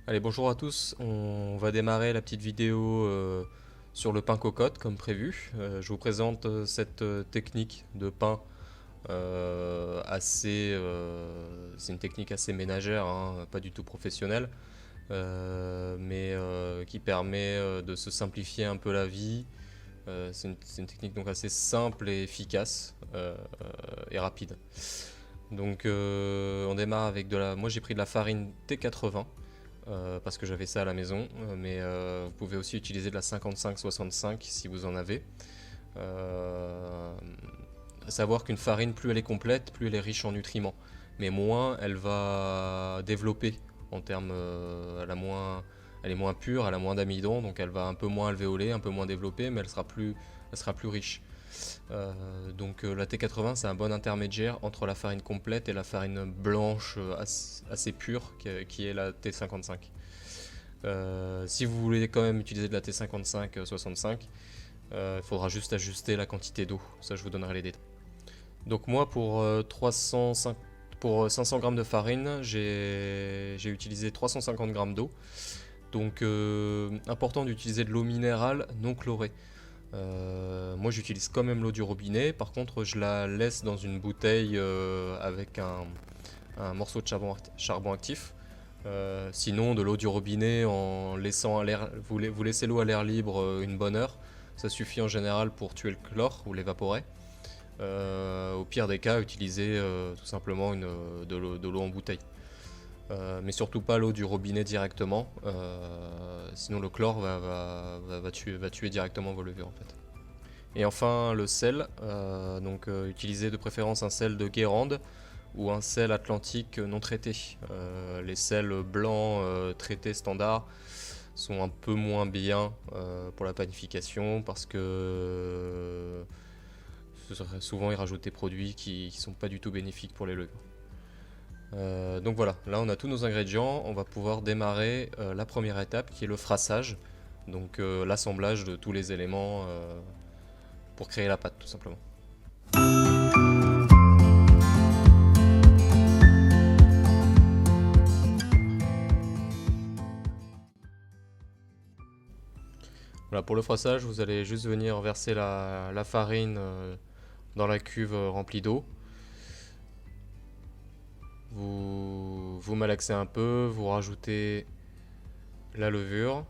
Allez, bonjour à tous. On va démarrer la petite vidéo sur le pain cocotte comme prévu. Je vous présente cette technique de pain c'est une technique assez ménagère, hein, pas du tout professionnelle, mais qui permet de se simplifier un peu la vie. C'est une technique donc assez simple et efficace et rapide. Donc on démarre avec moi j'ai pris de la farine T80 parce que j'avais ça à la maison, mais vous pouvez aussi utiliser de la 55-65 si vous en avez. À savoir qu'une farine, plus elle est complète, plus elle est riche en nutriments, mais moins elle va développer en termes, elle est moins pure, elle a moins d'amidon, donc elle va un peu moins alvéoler, un peu moins développée, mais elle sera plus riche. Donc la T80 c'est un bon intermédiaire entre la farine complète et la farine blanche assez pure qui est la T55. Si vous voulez quand même utiliser de la T55-65, il faudra juste ajuster la quantité d'eau, ça je vous donnerai les détails. Donc moi pour 500 g de farine j'ai utilisé 350 g d'eau. Donc important d'utiliser de l'eau minérale non chlorée. Moi j'utilise quand même l'eau du robinet, par contre je la laisse dans une bouteille avec un morceau de charbon actif. Sinon de l'eau du robinet en laissant à l'air, vous laissez l'eau à l'air libre une bonne heure, ça suffit en général pour tuer le chlore ou l'évaporer. Au pire des cas, utilisez tout simplement de l'eau en bouteille. Mais surtout pas l'eau du robinet directement, sinon le chlore va tuer directement vos levures en fait. Et enfin le sel, donc utilisez de préférence un sel de Guérande ou un sel atlantique non traité. Les sels blancs traités standard sont un peu moins bien pour la panification parce que souvent ils rajoutent des produits qui sont pas du tout bénéfiques pour les levures. Donc voilà, là on a tous nos ingrédients, on va pouvoir démarrer la première étape qui est le frassage, donc l'assemblage de tous les éléments pour créer la pâte tout simplement. Voilà, pour le frassage, vous allez juste venir verser la farine dans la cuve remplie d'eau. Vous malaxez un peu, vous rajoutez la levure.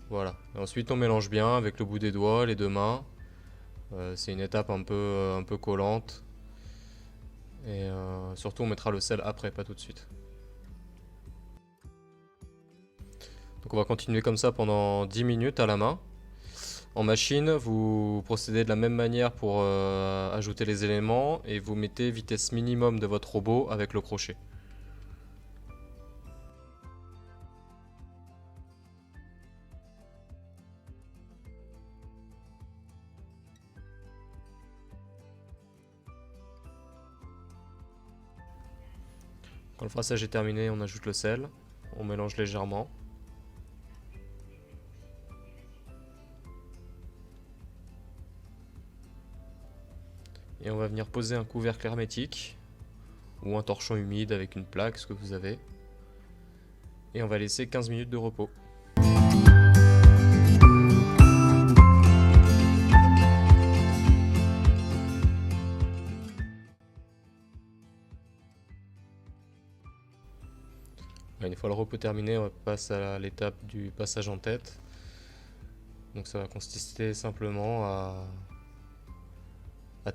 Voilà. Et ensuite on mélange bien avec le bout des doigts, les deux mains. C'est une étape un peu collante. Et surtout on mettra le sel après, pas tout de suite. Donc on va continuer comme ça pendant 10 minutes à la main. En machine, vous procédez de la même manière pour ajouter les éléments et vous mettez vitesse minimum de votre robot avec le crochet. Quand le frassage est terminé, on ajoute le sel, on mélange légèrement. Et on va venir poser un couvercle hermétique ou un torchon humide avec une plaque, ce que vous avez. Et on va laisser 15 minutes de repos. Une fois le repos terminé, on passe à l'étape du passage en tête. Donc ça va consister simplement à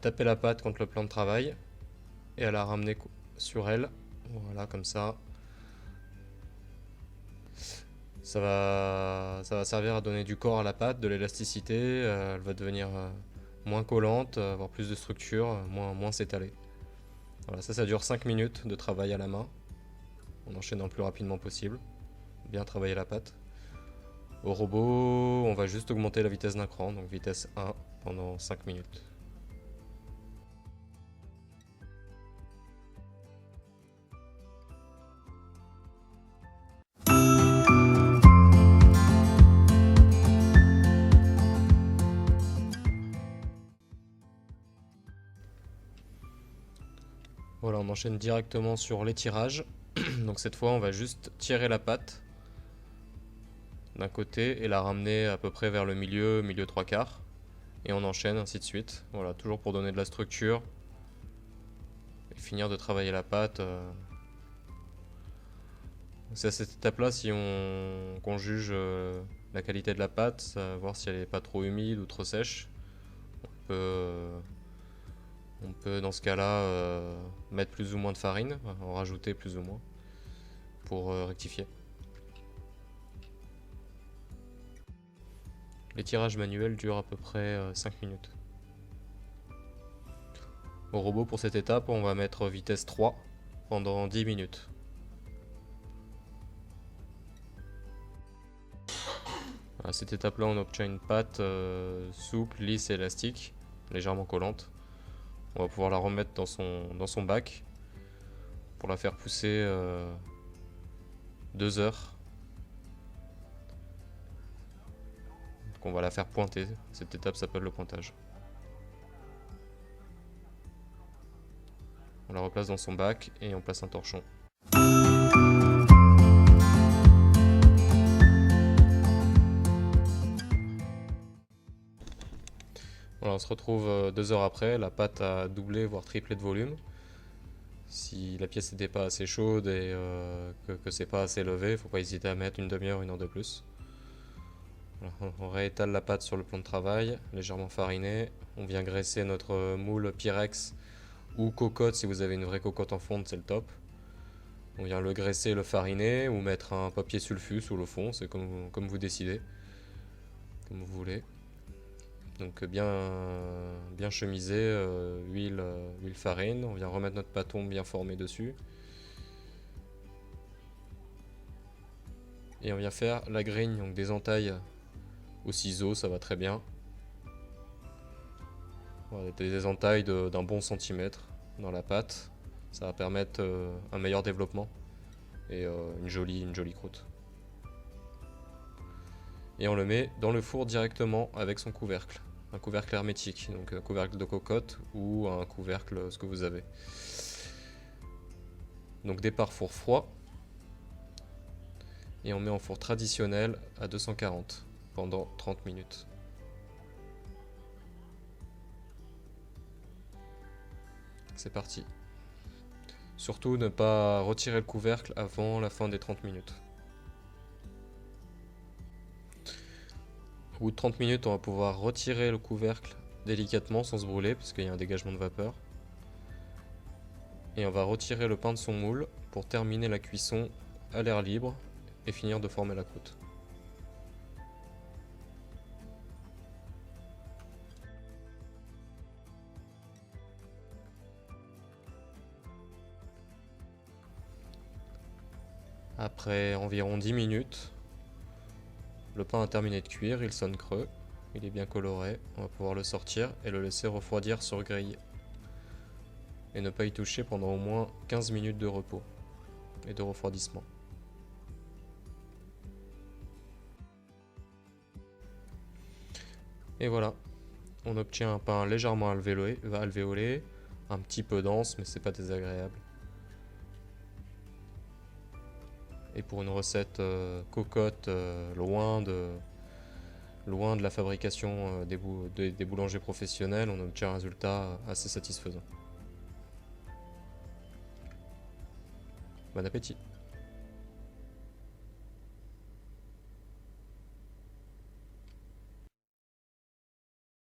taper la pâte contre le plan de travail et à la ramener sur elle. Voilà, comme ça. Ça va servir à donner du corps à la pâte, de l'élasticité. Elle va devenir moins collante, avoir plus de structure, moins s'étaler. Voilà, ça dure 5 minutes de travail à la main, en enchaînant le plus rapidement possible. Bien travailler la pâte. Au robot, on va juste augmenter la vitesse d'un cran, donc vitesse 1 pendant 5 minutes. Voilà, on enchaîne directement sur l'étirage. Donc cette fois, on va juste tirer la pâte d'un côté et la ramener à peu près vers le milieu, milieu trois quarts. Et on enchaîne ainsi de suite. Voilà, toujours pour donner de la structure et finir de travailler la pâte. C'est à cette étape-là qu'on juge la qualité de la pâte, voir si elle n'est pas trop humide ou trop sèche. On peut dans ce cas-là mettre plus ou moins de farine, en rajouter plus ou moins pour rectifier. Les tirages manuels durent à peu près 5 minutes. Au robot pour cette étape, on va mettre vitesse 3 pendant 10 minutes. À cette étape-là, on obtient une pâte souple, lisse et élastique, légèrement collante. On va pouvoir la remettre dans son bac pour la faire pousser 2 heures. Donc on va la faire pointer. Cette étape s'appelle le pointage. On la replace dans son bac et on place un torchon. Voilà, on se retrouve 2 heures après, la pâte a doublé voire triplé de volume. Si la pièce n'était pas assez chaude et que c'est pas assez levé, il ne faut pas hésiter à mettre une demi-heure, 1 heure de plus. Voilà, on réétale la pâte sur le plan de travail, légèrement fariné. On vient graisser notre moule Pyrex ou cocotte, si vous avez une vraie cocotte en fonte, c'est le top. On vient le graisser, le fariner ou mettre un papier sulfus sous le fond, c'est comme vous décidez, comme vous voulez. Donc bien chemisé, huile farine, on vient remettre notre pâton bien formé dessus. Et on vient faire la grigne, donc des entailles au ciseau, ça va très bien. Voilà, des entailles d'un bon centimètre dans la pâte, ça va permettre un meilleur développement et une jolie croûte. Et on le met dans le four directement avec son couvercle. Un couvercle hermétique, donc un couvercle de cocotte ou un couvercle, ce que vous avez. Donc départ four froid. Et on met en four traditionnel à 240 pendant 30 minutes. C'est parti. Surtout ne pas retirer le couvercle avant la fin des 30 minutes. Au bout de 30 minutes, on va pouvoir retirer le couvercle délicatement sans se brûler puisqu'il y a un dégagement de vapeur. Et on va retirer le pain de son moule pour terminer la cuisson à l'air libre et finir de former la croûte. Après environ 10 minutes, le pain a terminé de cuire, il sonne creux, il est bien coloré, on va pouvoir le sortir et le laisser refroidir sur grille. Et ne pas y toucher pendant au moins 15 minutes de repos et de refroidissement. Et voilà, on obtient un pain légèrement alvéolé, un petit peu dense mais c'est pas désagréable. Et pour une recette cocotte, loin de la fabrication des boulangers professionnels, on obtient un résultat assez satisfaisant. Bon appétit!